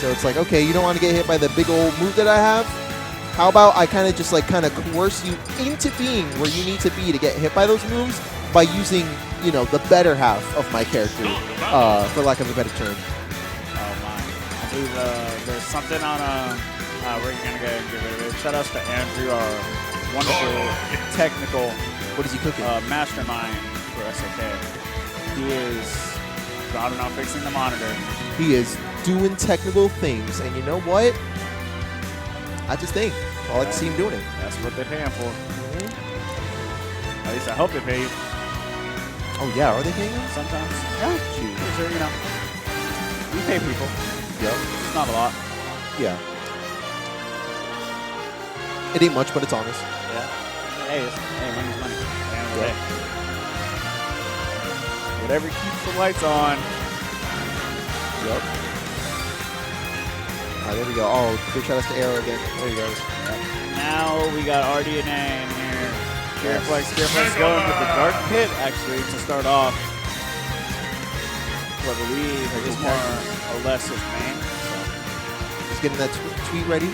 So it's like, okay, you don't want to get hit by the big old move that I have. How about I kind of just like coerce you into being where you need to be to get hit by those moves by using, you know, the better half of my character, for lack of a better term. Oh my! I believe there's something on we're gonna go and get rid of it. Shout outs to Andrew, our wonderful technical. What is he cooking? Mastermind for SOK. He is, I don't know, fixing the monitor. He is doing technical things, and you know what? I just think I like to see him doing it. That's what they pay him for. At least I hope they pay you. Oh yeah, are they paying him? Sometimes. Yeah, pretty sure, you know. We pay people. Yep. It's not a lot. Yeah. It ain't much, but it's honest. Yeah. Hey, money's money. At the end of the day. Whatever keeps the lights on. Yep. There we go. Oh, big shout outs to Arrow again. There he goes. Yep. Now we got rDNA in here. KiraFlax going with the Dark Pit, actually, to start off. I believe it is more or less his main. So. He's getting that tweet ready.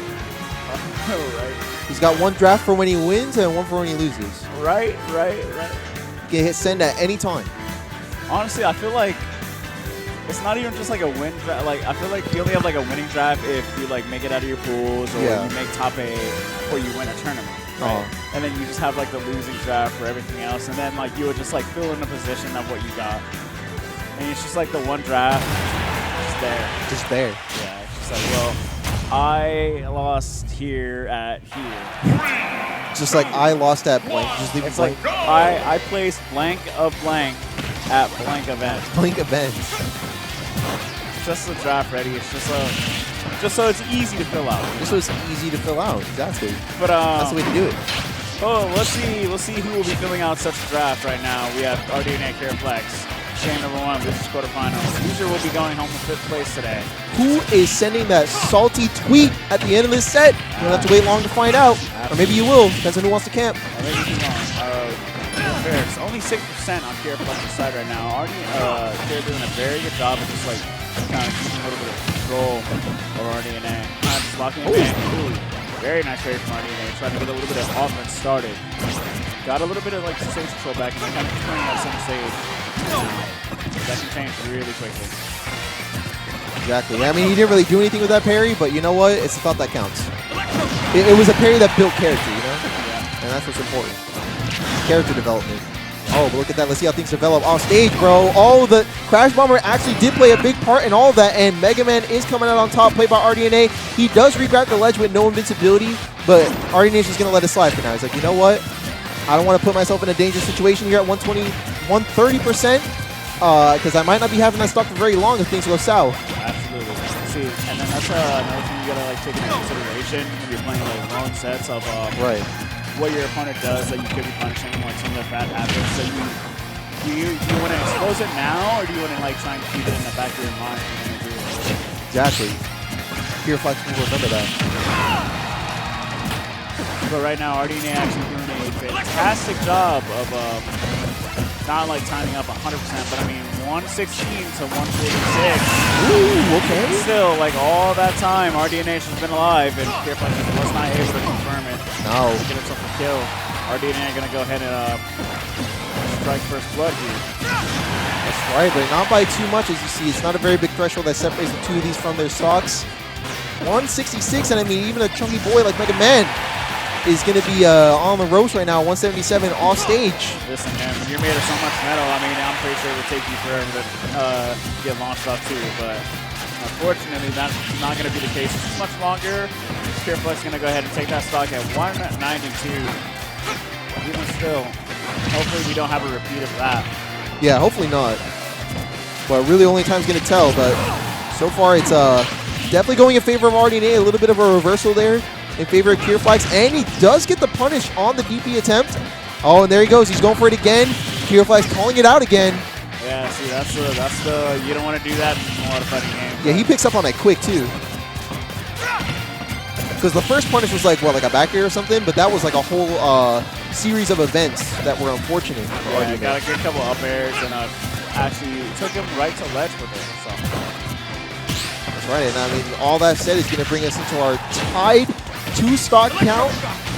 Oh, right. He's got one draft for when he wins and one for when he loses. Right. You can hit send at any time. Honestly, I feel like it's not even just like a win draft. Like, I feel like you only have like a winning draft if you like make it out of your pools or you make top 8 or you win a tournament. Right? And then you just have like the losing draft for everything else, and then like you would just like fill in the position of what you got. And it's just like the one draft, just there. Yeah, it's just like, well, I lost here at here. Just like I lost at blank. Just leave it blank. Like I placed blank of blank at blank event. Blank event. Just the draft ready. It's just so it's easy to fill out. Just so it's easy to fill out. Exactly. But that's the way to do it. Oh, let's see who will be filling out such a draft right now. We have rDNA, KiraFlax. Game number 1, this is quarterfinals. Loser will be going home with 5th place today. Who is sending that salty tweet at the end of this set? You don't have to wait long to find out. Or maybe you will. Depends on who wants to camp. It's only 6% on KiraFlax's side right now. Kira doing a very good job of just like kind of keeping a little bit of control of rDNA. Just locking it in. Very nice trade from rDNA. Trying to get a little bit of offense started. Got a little bit of like stage control back and kind of just playing that center stage. That can change really quickly. Exactly. I mean, he didn't really do anything with that parry, but you know what? It's the thought that counts. It was a parry that built character, you know? Yeah. And that's what's important. Character development. Oh, but look at that. Let's see how things develop off stage, bro. Oh, the Crash Bomber actually did play a big part in all of that, and Mega Man is coming out on top, played by rDNA. He does re-grab the ledge with no invincibility, but rDNA is just going to let it slide for now. He's like, you know what? I don't want to put myself in a dangerous situation here at 120, 130%, because I might not be having that stock for very long if things go south. Absolutely. See, and then that's another thing you gotta like take into consideration when you're playing like long sets of what your opponent does that you could be punishing, like some of their bad habits. So do you want to expose it now, or do you want to like try and keep it in the back of your mind? Exactly. KiraFlax will remember that. But right now, rDNA actually doing a fantastic job of not like timing up 100%, but I mean 116 to 146. Ooh, okay. Still, like all that time, rDNA has been alive, and KiraFlax was not able to confirm it. No. To get himself a kill. rDNA going to go ahead and strike first blood here. That's right, but not by too much, as you see. It's not a very big threshold that separates the two of these from their stocks. 166, and I mean, even a chunky boy like Mega Man is going to be on the ropes right now, 177 off stage. Listen, man, when you're made of so much metal, I mean, I'm pretty sure it would take you forever to get launched off too, but unfortunately, that's not going to be the case too much longer. KiraFlax is going to go ahead and take that stock at 192. Even still, hopefully we don't have a repeat of that. Yeah, hopefully not. But really only time's going to tell, but so far it's definitely going in favor of rDNA, a little bit of a reversal there in favor of KiraFlax, and he does get the punish on the DP attempt. Oh, and there he goes. He's going for it again. KiraFlax calling it out again. Yeah, see, that's the you don't want to do that in a lot of fighting games. Yeah, he picks up on that quick too. Because the first punish was like, what, like a back air or something? But that was like a whole series of events that were unfortunate. Yeah, got a good couple up airs and actually took him right to ledge with it. So. Right, and I mean, all that said is going to bring us into our tied 2-stock count.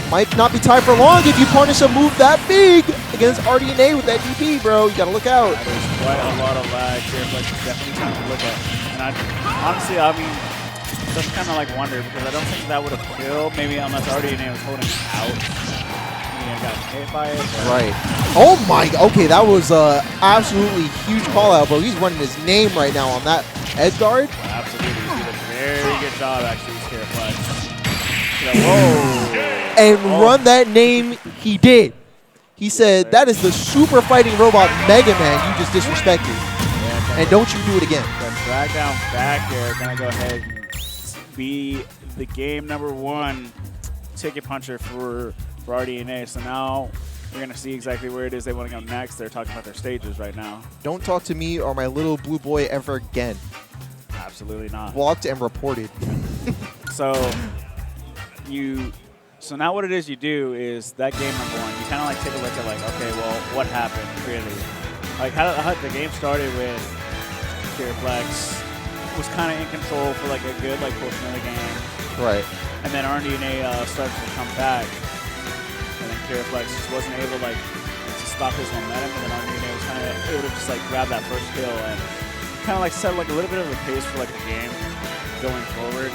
Might not be tied for long if you punish a move that big against rDNA with that DP, bro. You got to look out. There's quite a lot of lag here, but it's definitely time to look at. And honestly, I mean, just kind of like wonder because I don't think that would have killed. Maybe unless rDNA was holding it out. Yeah, got hit by it. Right. Oh my. Okay, that was absolutely huge call out, bro. He's running his name right now on that edge guard. Absolutely. He did a very good job, actually, KiraFlax. Whoa. And run that name he did. He said, that is the super fighting robot Mega Man you just disrespected. Yeah, and don't you do it again. Drag down back there. Gonna go ahead and be the game #1 ticket puncher for rDNA. So now we're going to see exactly where it is they want to go next. They're talking about their stages right now. Don't talk to me or my little blue boy ever again. Absolutely not. Blocked and reported. So now what it is you do is that game #1, you kind of like take a look at like, okay, well, what happened really? Like how the game started with KiraFlax was kind of in control for like a good like portion of the game. Right. And then rDNA started to come back. And then KiraFlax just wasn't able like to stop his momentum, and then rDNA was kind of able to just like grab that first kill and kind of like set like a little bit of a pace for like the game going forward.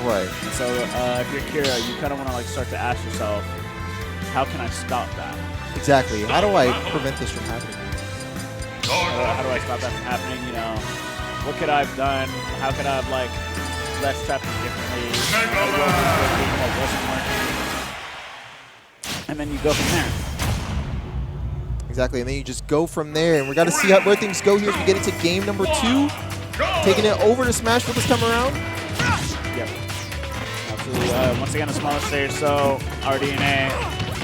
Right. And so if you're Kira, you kind of want to like start to ask yourself, how can I stop that? Exactly. How do I prevent this from happening? How do I stop that from happening? You know, what could I have done? How could I have like left trapping differently? What wasn't working? And then you go from there. Exactly, and then you just go from there. And we got to see where things go here as we get into game #2. Taking it over to Smashville this time around. Yep. Absolutely. Once again, a smaller stage, so rDNA.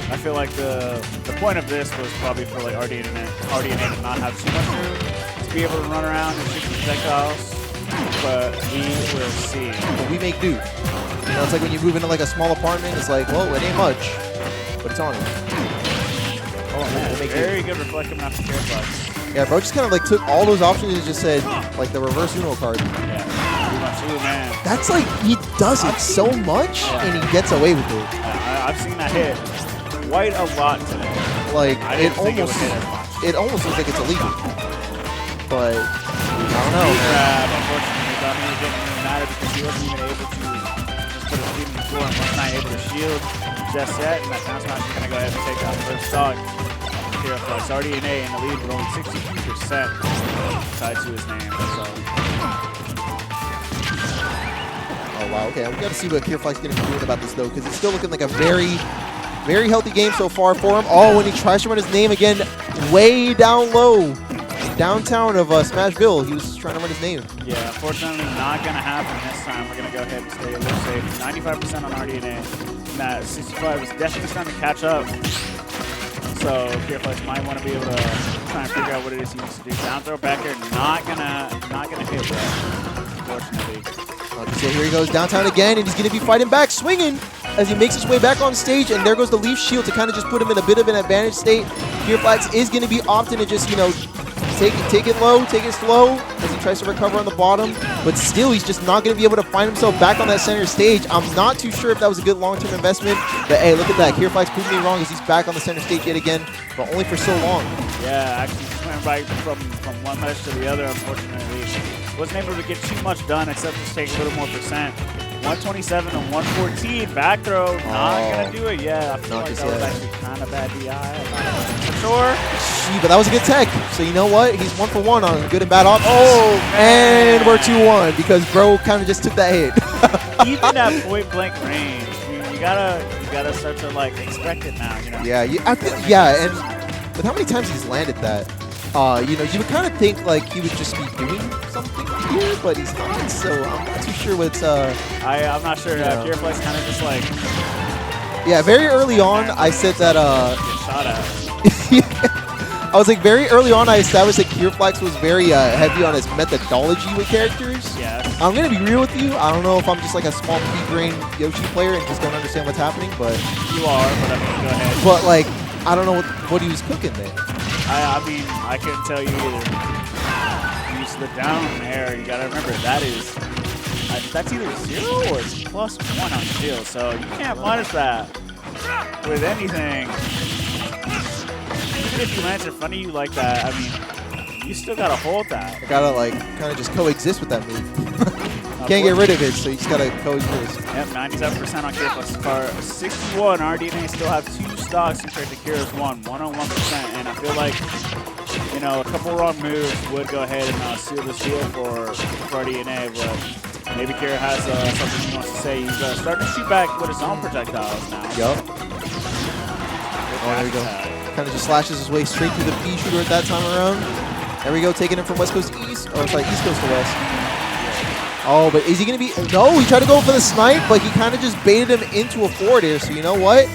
I feel like the point of this was probably for like rDNA to not have too much room to be able to run around and shoot projectiles. But we will see. But we make do. You know, it's like when you move into like a small apartment, it's like, well, it ain't much, but it's on it. Oh man, very good reflect coming after KiraFlax. Yeah, bro just kind of like took all those options and just said, like the reverse Uno card. Yeah, pretty much. Ooh, man. That's like, he does it so much, and he gets away with it. I've seen that hit quite a lot today. Like, it almost looks like it's illegal. But, I don't know. Unfortunately, got me getting really mad because he wasn't even able to just put his feet on the floor and was not able to shield just yet. And that down smash is going to go ahead and take out first stock. KiraFlax, rDNA in the lead with only 62% tied to his name. So. Oh, wow. Okay, we got to see what KiraFlax is going to be doing about this, though, because it's still looking like a very, very healthy game so far for him. Oh, when he tries to run his name again, way down low. Downtown of Smashville, he was trying to run his name. Yeah, unfortunately not going to happen this time. We're going to go ahead and stay a little safe. 95% on rDNA. And that 65 is definitely starting to catch up. So KiraFlax might want to be able to try and figure out what it is he needs to do. Down throw back here, not gonna hit that, unfortunately. So here he goes downtown again, and he's going to be fighting back, swinging as he makes his way back on stage, and there goes the Leaf Shield to kind of just put him in a bit of an advantage state. KiraFlax is going to be opting to just, you know, take it low, take it slow as he tries to recover on the bottom, but still he's just not going to be able to find himself back on that center stage. I'm not too sure if that was a good long-term investment, but hey, look at that. KiraFlax proved me wrong as he's back on the center stage yet again, but only for so long. Yeah, actually just went right from one ledge to the other, unfortunately. Wasn't able to get too much done except just take a little more percent. 127 and 114, back throw, not going to do it. Yeah, I feel like that was actually kind of bad DI. I'm not for sure. Gee, but that was a good tech. So you know what? He's 1 for 1 on good and bad options. Oh, man. And we're 2-1 because bro kind of just took that hit. Even at point blank range, you gotta start to like expect it now. You know? Yeah, and with how many times he's landed that, you know, you would kind of think like he would just be doing something here, but he's not. So I'm not too sure what's. I'm not sure. KiraFlax kind of just like. Yeah, very early on, I said that. Shot at. I was like, very early on, I established that KiraFlax was very heavy on his methodology with characters. Yeah. I'm gonna be real with you. I don't know if I'm just like a small pea-brain Yoshi player and just don't understand what's happening, but you are. But I mean, go ahead. But like, I don't know what he was cooking there. I mean, I couldn't tell you either. Use the down air. You gotta remember that is. I that's either 0 or it's +1 on shield, so you can't punish that with anything. Even if you land in front of you like that, I mean, you still gotta hold that. You gotta like kind of just coexist with that move. Can't get rid of it, so you just gotta coexist. Yep, 97% on KiraFlax's car. 61, rDNA still have 2 stocks compared to Kira's 101%, and I feel like, you know, a couple wrong moves would go ahead and seal the shield for rDNA, but maybe Kira has something he wants to say. He's starting to shoot back with his own projectiles now. Yup. Oh, there we go. Kind of just slashes his way straight through the pea shooter at that time around. There we go, taking him from West Coast to East. Oh, sorry, East Coast to West. Oh, but is he going to be... No, he tried to go for the snipe, but he kind of just baited him into a forward air. So you know what?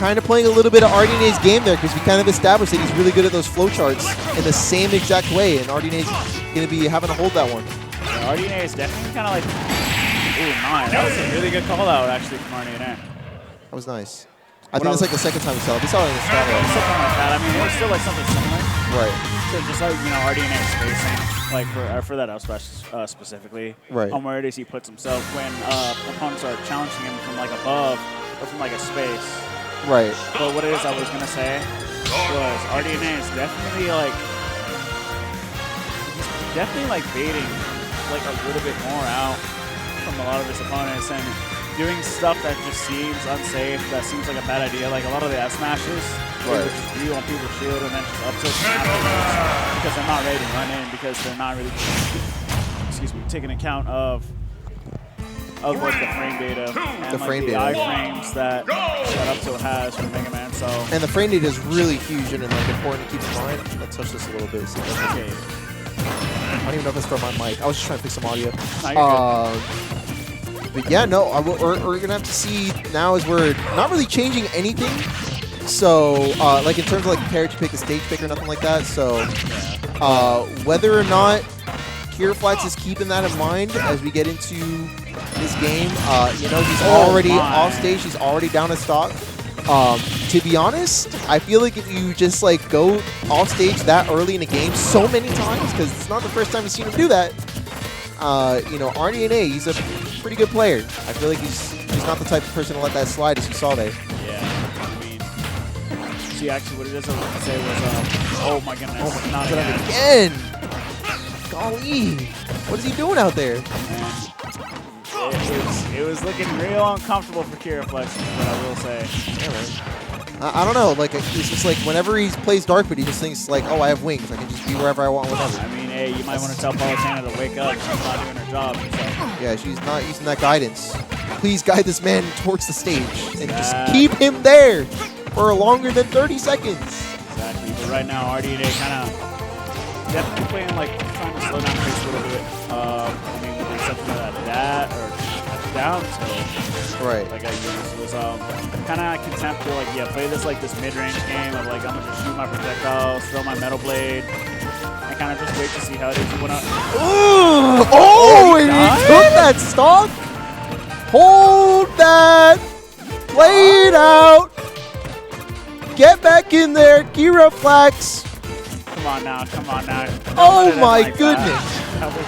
Kind of playing a little bit of rDNA's game there because we kind of established that he's really good at those flowcharts in the same exact way, and rDNA's going to be having to hold that one. Yeah, rDNA is definitely kind of like... Ooh, nice. That was a really good call out, actually, from rDNA. That was nice. I think that's like the second time we saw it. We saw it in the start. Something like that. I mean, it was still like something similar. Right. So just like, you know, rDNA spacing, like for that up smash specifically. Right. On where it is he puts himself when opponents are challenging him from like above or from like a space. Right. But what it is I was going to say was rDNA is definitely like, he's definitely like baiting like a little bit more out from a lot of his opponents and doing stuff that just seems unsafe, that seems like a bad idea. Like a lot of the F smashes, where they just view on people's shield and then just up tilt because they're not ready to run in, because they're not really, excuse me, taking account of like the frame data and the frame the data. iframes that up tilt has from Mega Man. So and the frame data is really huge and like important to keep in mind. Let's touch this a little bit. See if okay. I don't even know if that's from my mic. I was just trying to fix some audio. No, But yeah, no, we're going to have to see now as we're not really changing anything. So, like in terms of like character pick, the stage pick or nothing like that. So, whether or not KiraFlax is keeping that in mind as we get into this game, you know, he's already off stage. He's already down a stock. To be honest, I feel like if you just like go off stage that early in the game so many times, because it's not the first time you've seen him do that, you know, rDNA, he's a pretty good player. I feel like he's not the type of person to let that slide, as you saw there. Yeah, I mean, see, actually, what it is I was going to say was, oh my goodness, Oh my not God, again. Golly, what is he doing out there? Man, it was looking real uncomfortable for KiraFlax, is what I will say. Yeah, man. I don't know, like it's just like whenever he plays Darkwood, he just thinks like, oh, I have wings, I can just be wherever I want, whenever. I mean, hey, you might want to tell Politana to wake up. She's not doing her job. So. Yeah, she's not using that guidance. Please guide this man towards the stage and just keep him there for longer than 30 seconds. Exactly, but right now, rDNA kind of definitely playing like trying to slow down the pace a little bit. I mean, with the exception of that or down tilt. Right. Like I used was kind of contempt to like, yeah, play this like this mid-range game of like I'm gonna just shoot my projectiles, throw my metal blade, and kind of just wait to see how it is. You wanna? Oh, and he took that stock. Hold that. Play it out. Get back in there, KiraFlax. Come on now, come on now. Oh my goodness. That was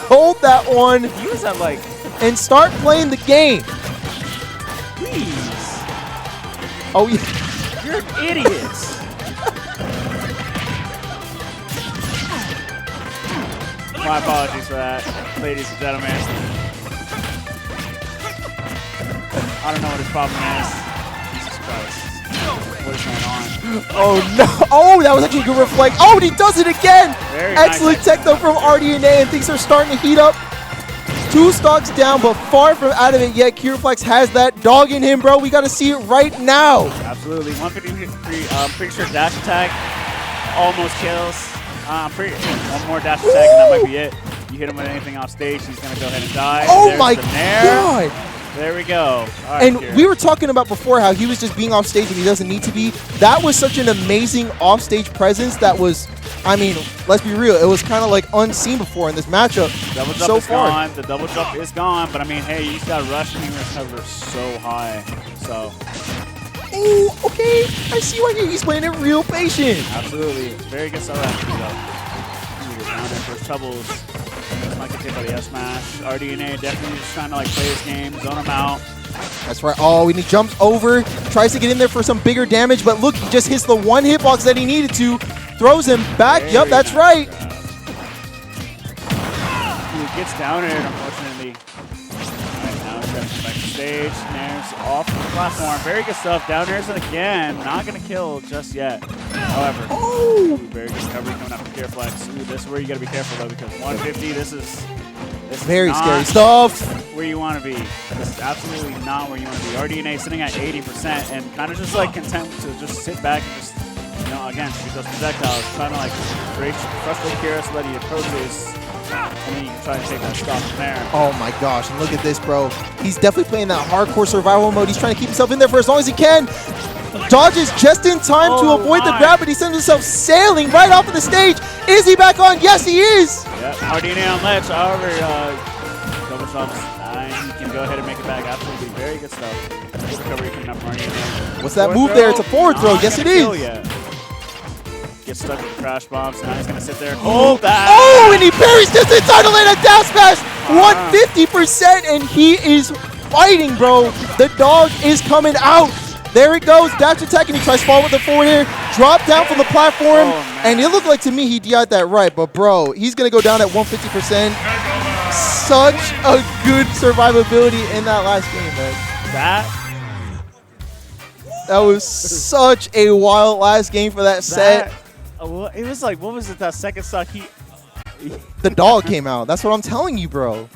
Hold that one. use that like. And start playing the game. Please. Oh, yeah. You're an idiot. My apologies for that, ladies and gentlemen. I don't know what his problem is. Jesus Christ. What is going on? Oh, no. Oh, that was actually a good reflect. Oh, and he does it again. Very Excellent nice. tech, though, from rDNA, and things are starting to heat up. 2 stocks down, but far from out of it yet. KiraFlax has that dog in him, bro. We got to see it right now. Absolutely. 153, pretty sure dash attack almost kills. I'm pretty sure one more dash attack and that might be it. You hit him with anything off stage, he's going to go ahead and die. Oh, There's my the nair. God. There we go. All right, And Kira. we were talking about before how he was just being off stage when he doesn't need to be. That was such an amazing off-stage presence that was, I mean, let's be real, it was kind of like unseen before in this matchup Double jump so is far. gone. The double jump is gone, but I mean, hey, you just got rushed and he recovers so high. So, Oh, okay. I see why he's playing it real patient. absolutely. Very good start actually, though. He was down there for his troubles. Just not get hit by the S smash. rDNA definitely just trying to like play his game, zone him out. That's right. Oh, and he jumps over, tries to get in there for some bigger damage, but look, he just hits the one hitbox that he needed to. Throws him back. Yep, that's right. He gets down air, unfortunately. Alright, now he's got to come back to stage. Nair's off the platform. Very good stuff. Down airs again. Not going to kill just yet. However, very good recovery coming out from KiraFlax. Ooh, this is where you got to be careful though, because 150, this is very scary stuff. Where you want to be. This is absolutely not where you want to be. rDNA sitting at 80% and kind of just like content to just sit back and just, you know, again, shoot those projectiles, trying to like frustrate Kira so that he approaches, and then you can try to take that stop from there. Oh my gosh, and look at this, bro. He's definitely playing that hardcore survival mode. He's trying to keep himself in there for as long as he can. Dodges just in time to avoid the grab, but he sends himself sailing right off of the stage. Is he back on? Yes, he is. Yep, rDNA on ledge. However, double jumps. He can go ahead and make it back. Absolutely, very good stuff. Good recovery coming up from rDNA. What's that move there? It's a forward throw. Yes, it is. Gets stuck with the crash bombs. Now he's going to sit there. Hold that. Oh, and he parries just in time to land a down smash. 150%, and he is fighting, bro. The dog is coming out. There it goes, dash attack, and he tries to fall with the forward air, drop down from the platform, and it looked like to me he DI'd that right, but bro, he's going to go down at 150%. Such a good survivability in that last game, man. That was such a wild last game for that set. It was like, what was it, that second stock? The dog came out. That's what I'm telling you, bro.